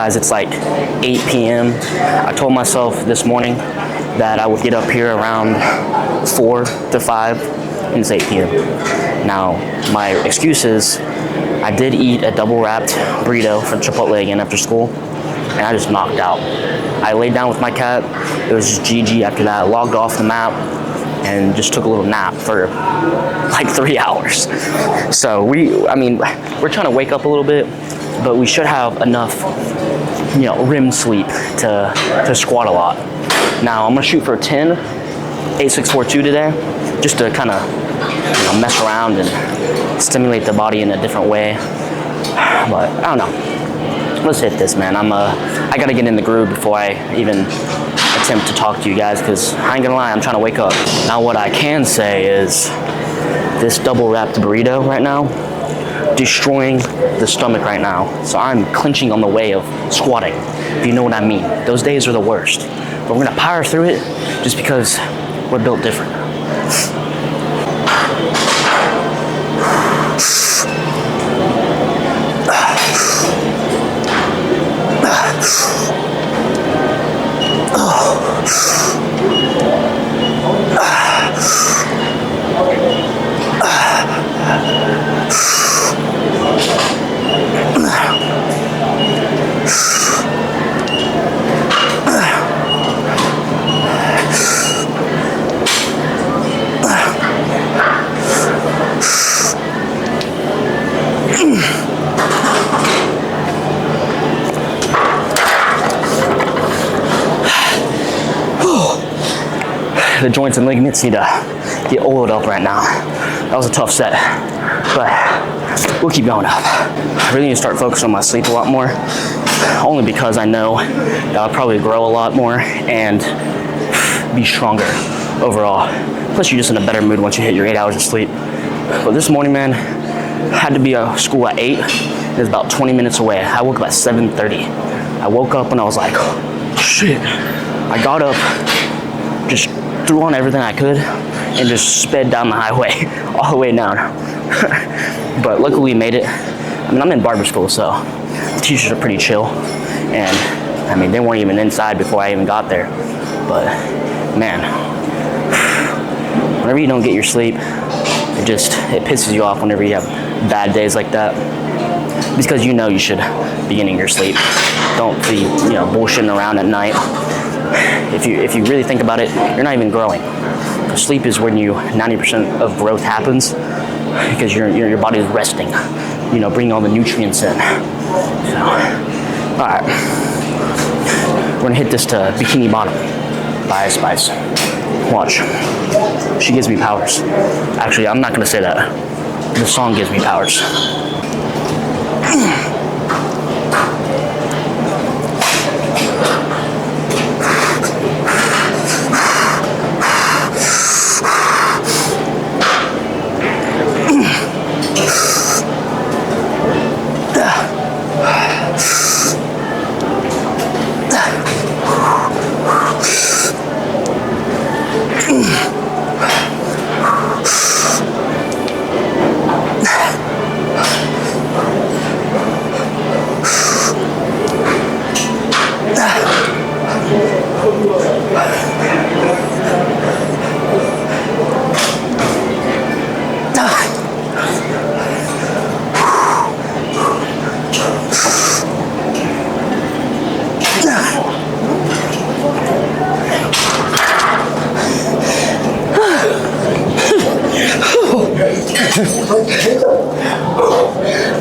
Guys, it's like 8 p.m. I told myself this morning that I would get up here around 4 to 5, and it's 8 p.m. Now, my excuse is I did eat a double wrapped burrito from Chipotle again after school, and I just knocked out. I laid down with my cat. It was just GG after that. I logged off the map and just took a little nap for like 3 hours. So we're trying to wake up a little bit, but we should have enough, REM sleep to squat a lot. Now I'm gonna shoot for 10, 8642 today, just to kind of mess around and stimulate the body in a different way. But I don't know. Let's hit this, man. I gotta get in the groove before I even attempt to talk to you guys, because I ain't gonna lie, I'm trying to wake up. Now what I can say is this double wrapped burrito right now, destroying the stomach right now. So I'm clenching on the way of squatting, if you know what I mean. Those days are the worst. But we're gonna power through it just because we're built different. The joints and ligaments need to get oiled up right now. That was a tough set, but we'll keep going up. I really need to start focusing on my sleep a lot more, only because I know that I'll probably grow a lot more and be stronger overall. Plus, you're just in a better mood once you hit your 8 hours of sleep. But this morning, man, had to be at school at 8. It was about 20 minutes away. I woke up at 7:30. I woke up and I was like, shit. I got up, just threw on everything I could, and just sped down the highway, all the way down. But luckily we made it. I'm in barber school, so the teachers are pretty chill. And they weren't even inside before I even got there. But man, whenever you don't get your sleep, it pisses you off whenever you have bad days like that. Because you should be getting your sleep. Don't be, bullshitting around at night. If you really think about it, you're not even growing. Sleep is when 90% of growth happens, because your body's resting, bringing all the nutrients in. So, all right, we're gonna hit this to Bikini Bottom by Ice Spice. Watch, she gives me powers. Actually, I'm not gonna say that. The song gives me powers.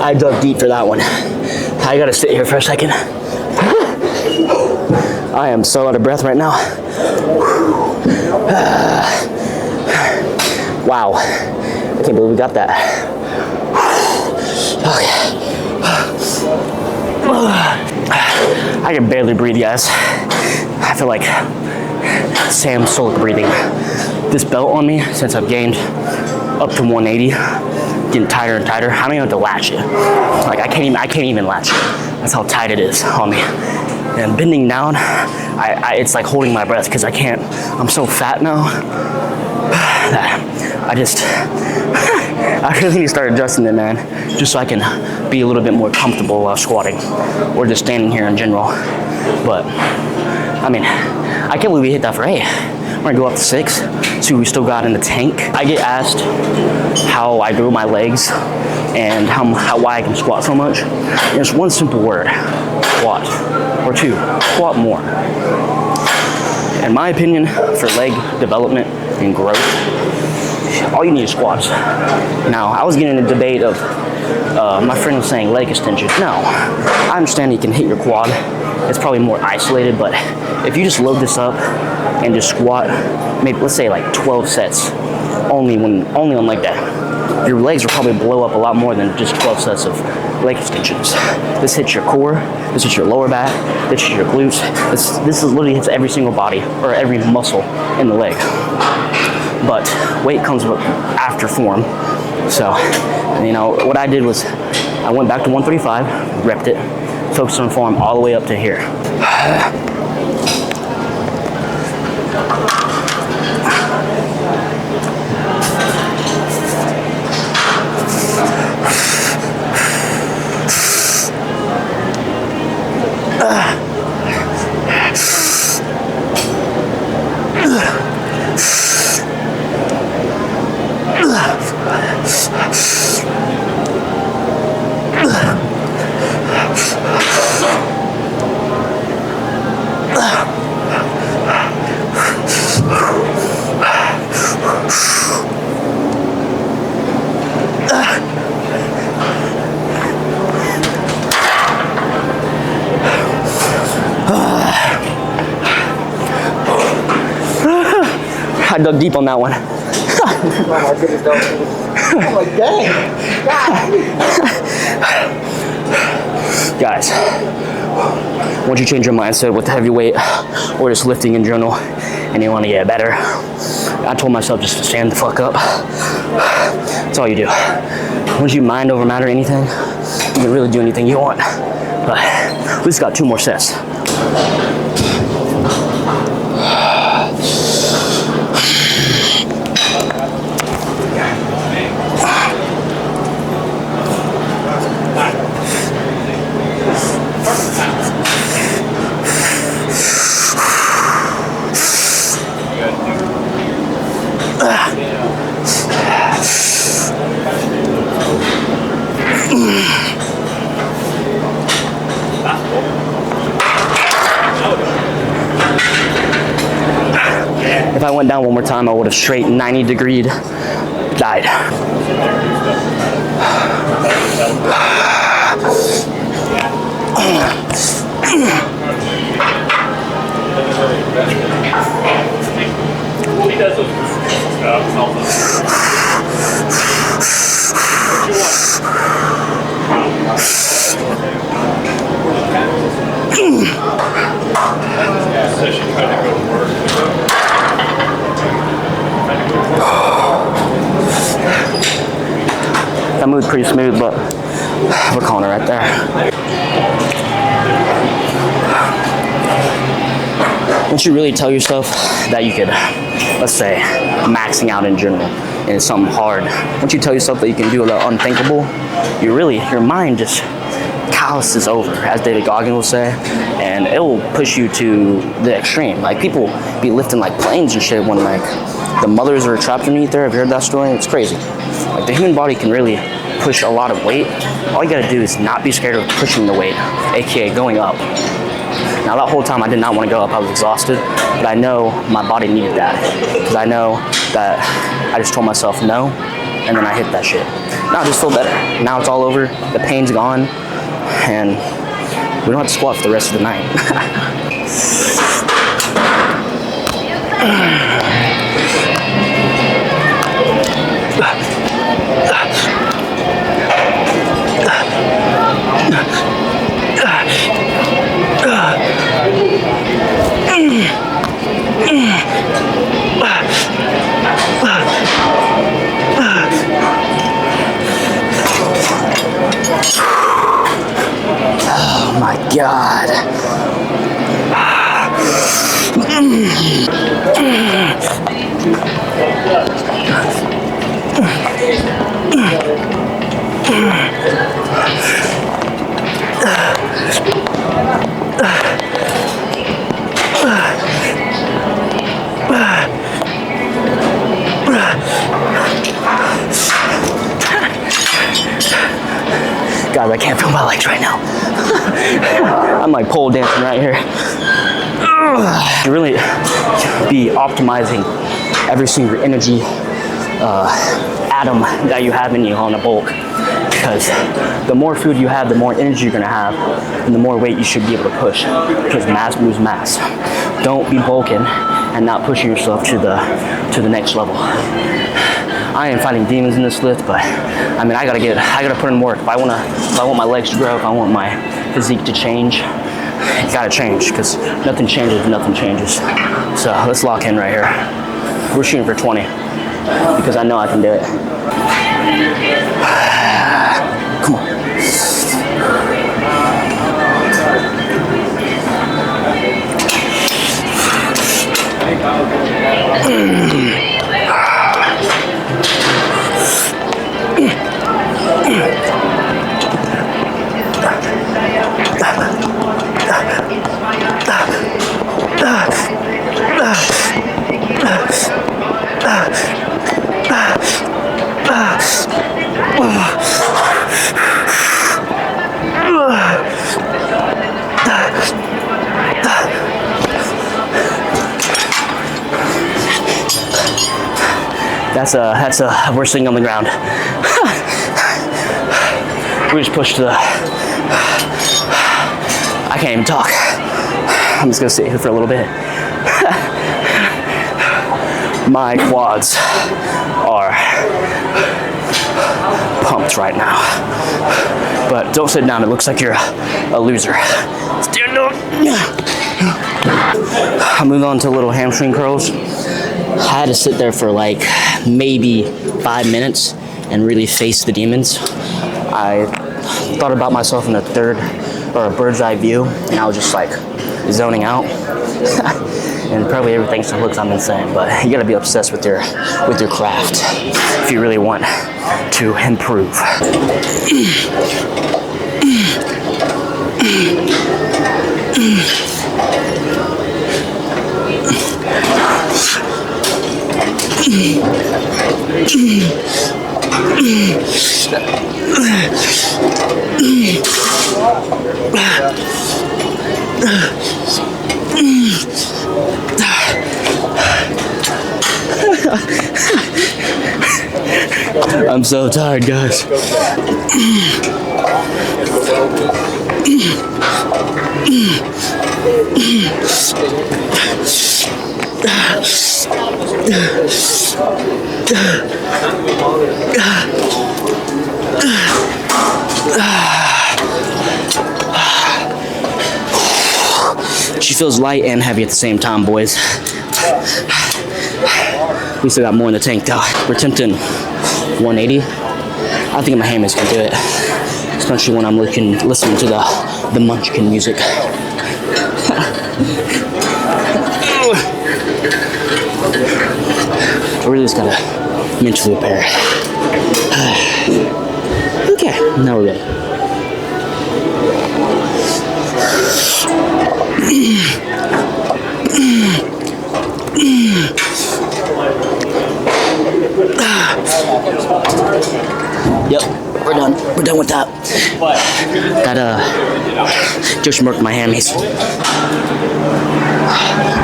I dug deep for that one. I gotta sit here for a second. I am so out of breath right now. Wow, I can't believe we got that. I can barely breathe, guys. I feel like Sam Sulek breathing. This belt on me, since I've gained up to 180, getting tighter and tighter. I don't even have to latch it. Like I can't even latch it. That's how tight it is on me. And bending down, it's like holding my breath because I can't. I'm so fat now that I just I really need to start adjusting it, man, just so I can be a little bit more comfortable while squatting or just standing here in general. But I mean, I can't believe we hit that for 8. We're gonna go up to 6, see what we still got in the tank. I get asked how I grew my legs and why I can squat so much. There's one simple word: squat. Or 2, squat more. In my opinion, for leg development and growth, all you need is squats. Now, I was getting in a debate of, my friend was saying leg extension. No, I understand you can hit your quad. It's probably more isolated, but if you just load this up and just squat, maybe let's say like 12 sets, only on leg day, your legs will probably blow up a lot more than just 12 sets of leg extensions. This hits your core, this hits your lower back, this hits your glutes. This literally hits every single body or every muscle in the leg. But weight comes after form. So, you know, what I did was I went back to 135, repped it, focused on form all the way up to here. I dug deep on that one. Oh my goodness, don't. I'm like, dang. Guys, once you change your mindset with heavyweight or just lifting in general and you want to get better, I told myself just to stand the fuck up. That's all you do. Once you mind over matter anything, you can really do anything you want. But we just got 2 more sets. If I went down one more time, I would have straight 90-degreed died. He does those That moved pretty smooth, but we're calling it right there. Once you really tell yourself that you could, let's say, maxing out in general, and it's something hard, once you tell yourself that you can do the unthinkable, your mind just calluses over, as David Goggins will say, and it will push you to the extreme. Like, people be lifting like planes and shit when like the mothers are trapped underneath there. Have you heard that story? It's crazy. Like, the human body can really push a lot of weight. All you gotta do is not be scared of pushing the weight, aka going up. Now, that whole time I did not want to go up. I was exhausted, but I know my body needed that, because I know that I just told myself no, and then I hit that shit. Now I just feel better. Now it's all over. The pain's gone, and we don't have to squat for the rest of the night. Oh my God. Guys, I can't feel my legs right now. I'm like pole dancing right here. To really be optimizing every single energy atom that you have in you on a bulk, because the more food you have, the more energy you're gonna have, and the more weight you should be able to push, because mass moves mass. Don't be bulking and not pushing yourself to the next level. I am fighting demons in this lift, but I mean, I gotta put in work. If I want my legs to grow, if I want my physique to change, it gotta change, because nothing changes if nothing changes. So let's lock in right here. We're shooting for 20, because I know I can do it. Come on. That's a we're sitting on the ground. We just pushed the. I can't even talk. I'm just gonna sit here for a little bit. My quads are pumped right now. But don't sit down, it looks like you're a loser. Stand up. I moved on to little hamstring curls. I had to sit there for like maybe 5 minutes and really face the demons. I thought about myself in a third or a bird's eye view, and I was just like zoning out. And probably everything still looks I'm insane, but you gotta be obsessed with your craft if you really want to improve. I'm so tired, guys. She feels light and heavy at the same time, boys. We still got more in the tank though. We're attempting 180. I think my hammies can do it, especially when I'm listening to the Munchkin music. I really just gotta mentally prepare. Okay, now we're ready. Yep, we're done. We're done with that. Just murked my hammies.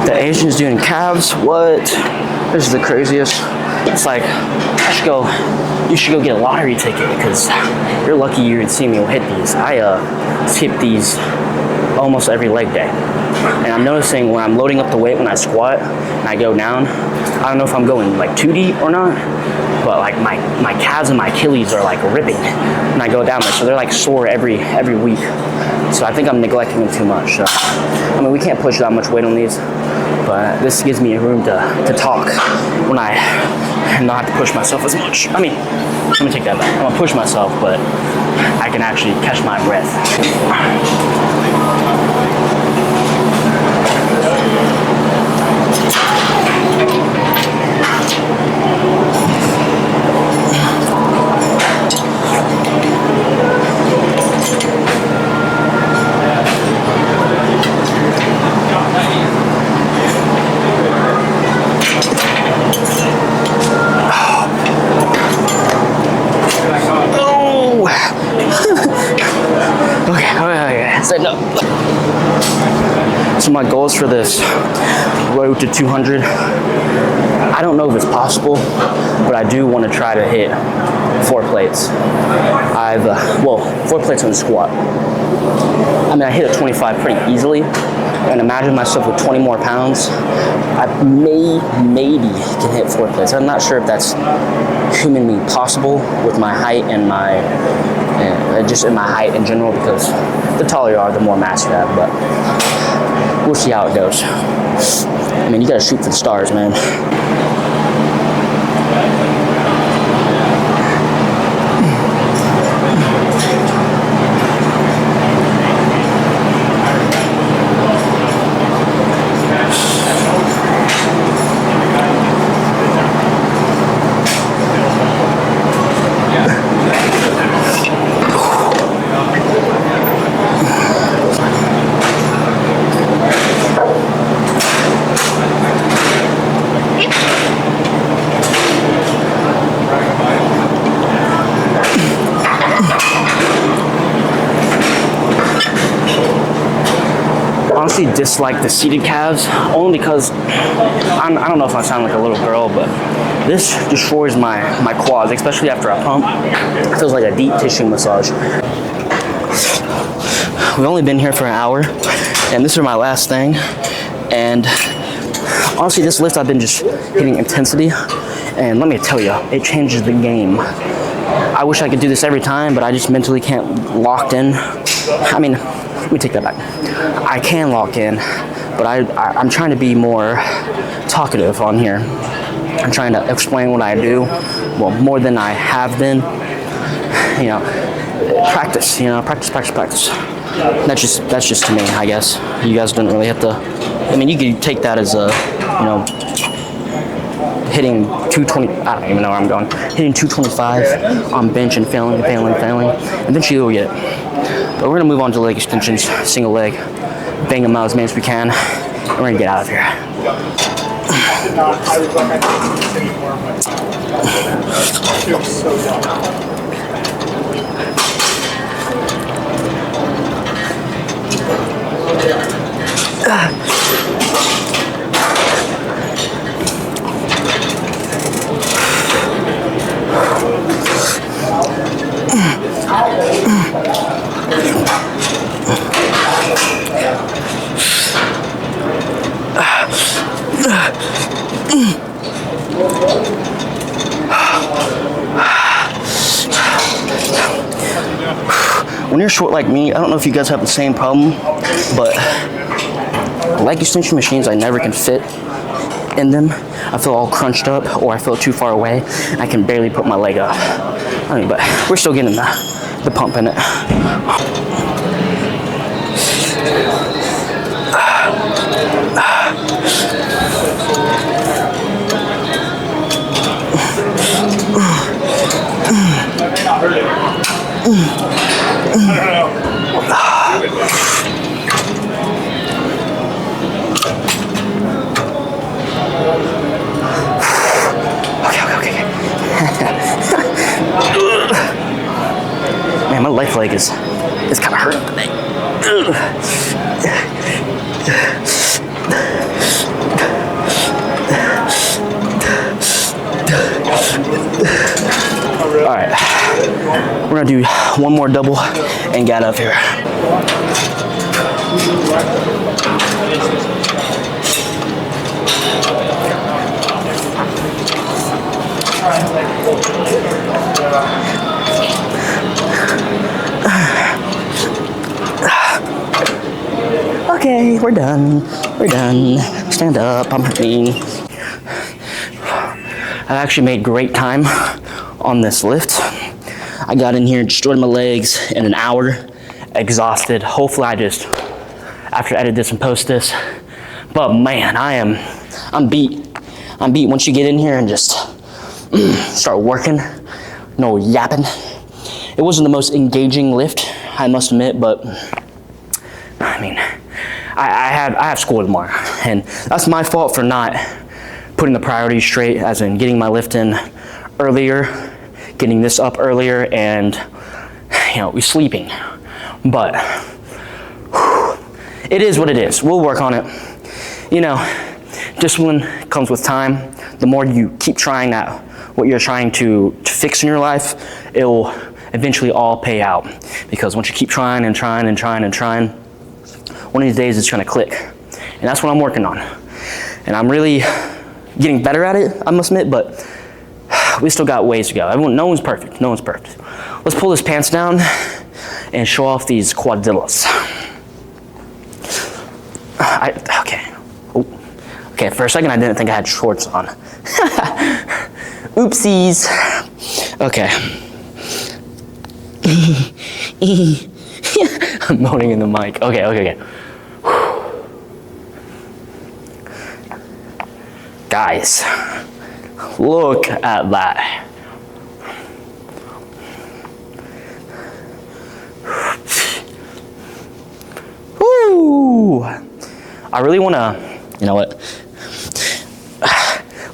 The Asians doing calves. What? This is the craziest. It's like you should go get a lottery ticket, because you're lucky you would see me hit these. I skip these almost every leg day. And I'm noticing when I'm loading up the weight when I squat and I go down, I don't know if I'm going like too deep or not, but like my calves and my Achilles are like ripping when I go down there. So they're like sore every week. So I think I'm neglecting them too much. So, I mean, we can't push that much weight on these, but this gives me room to talk when I not have to push myself as much. I mean, let me take that back. I'm gonna push myself, but I can actually catch my breath. Okay. Say no. So my goals for this road to 200, I don't know if it's possible, but I do want to try to hit 4 plates. Well, 4 plates on the squat. I mean, I hit a 25 pretty easily, and imagine myself with 20 more pounds, I maybe can hit 4 plates. I'm not sure if that's humanly possible with my height and just in my height in general, because the taller you are, the more mass you have, but we'll see how it goes. I mean, you gotta shoot for the stars, man. Honestly dislike the seated calves only because I don't know if I sound like a little girl, but this destroys my quads, especially after I pump. It feels like a deep tissue massage. We've only been here for an hour, and this is my last thing. And honestly, this lift I've been just hitting intensity, and let me tell you, it changes the game. I wish I could do this every time, but I just mentally can't lock in. I mean, let me take that back. I can lock in, but I'm trying to be more talkative on here. I'm trying to explain what I do, well, more than I have been. You know, practice. That's just to me, I guess. You guys don't really have to. I mean, you could take that as a, you know, hitting 220. I don't even know where I'm going. Hitting 225 on bench and failing, and eventually you'll get it. But we're gonna move on to leg extensions, single leg, bang them out as many as we can, and we're gonna get out of here. When you're short like me, I don't know if you guys have the same problem, but leg extension machines, I never can fit in them. I feel all crunched up, or I feel too far away. I can barely put my leg up. I mean, but we're still getting the pump in it. Man, my left leg is kind of hurting today. All right, we're gonna do one more double and get out of here. Okay, we're done. Stand up, I'm hurting. I actually made great time on this lift. I got in here, destroyed my legs in an hour, exhausted. Hopefully I just, after I edit this and post this, but man, I'm beat. I'm beat once you get in here and just start working, no yapping. It wasn't the most engaging lift, I must admit, but I mean, I have school tomorrow, and that's my fault for not putting the priorities straight, as in getting my lift in earlier, getting this up earlier, and we sleeping. But it is what it is. We'll work on it. You know, discipline comes with time. The more you keep trying at what you're trying to fix in your life, it will eventually all pay out. Because once you keep trying and trying and trying and trying, one of these days it's gonna click. And that's what I'm working on. And I'm really getting better at it, I must admit, but we still got ways to go. No one's perfect, no one's perfect. Let's pull this pants down and show off these quadzillas. Okay, for a second I didn't think I had shorts on. Oopsies. Okay. I'm moaning in the mic. Okay. Guys, look at that. Woo! I really want to, you know what?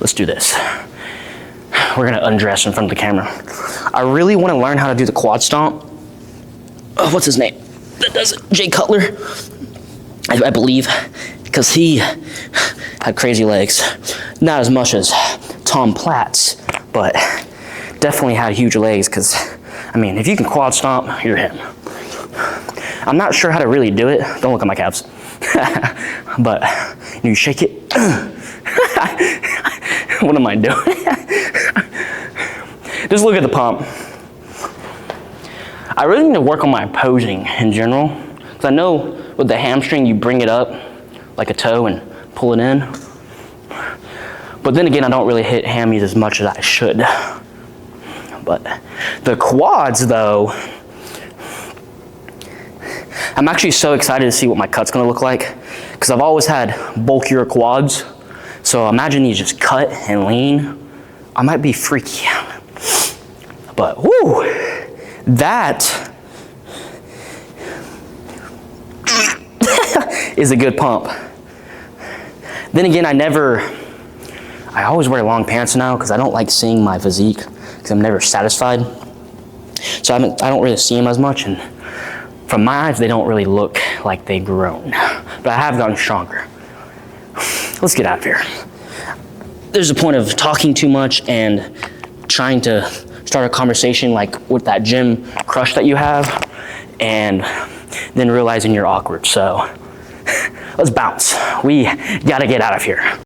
Let's do this. We're gonna undress in front of the camera. I really want to learn how to do the quad stomp. What's his name? That does it. Jay Cutler, I believe, because he had crazy legs. Not as much as Tom Platz, but definitely had huge legs. Because, I mean, if you can quad stomp, you're him. I'm not sure how to really do it. Don't look at my calves. But you shake it. What am I doing? Just look at the pump. I really need to work on my posing in general. Because I know with the hamstring, you bring it up like a toe and pull it in. But then again, I don't really hit hammies as much as I should. But the quads, though, I'm actually so excited to see what my cut's gonna look like. Because I've always had bulkier quads. So imagine these just cut and lean. I might be freaky. But whoo, that is a good pump. Then again, I always wear long pants now because I don't like seeing my physique because I'm never satisfied. So I don't really see them as much, and from my eyes, they don't really look like they've grown. But I have gotten stronger. Let's get out of here. There's a point of talking too much and trying to start a conversation like with that gym crush that you have, and then realizing you're awkward. So let's bounce. We gotta get out of here.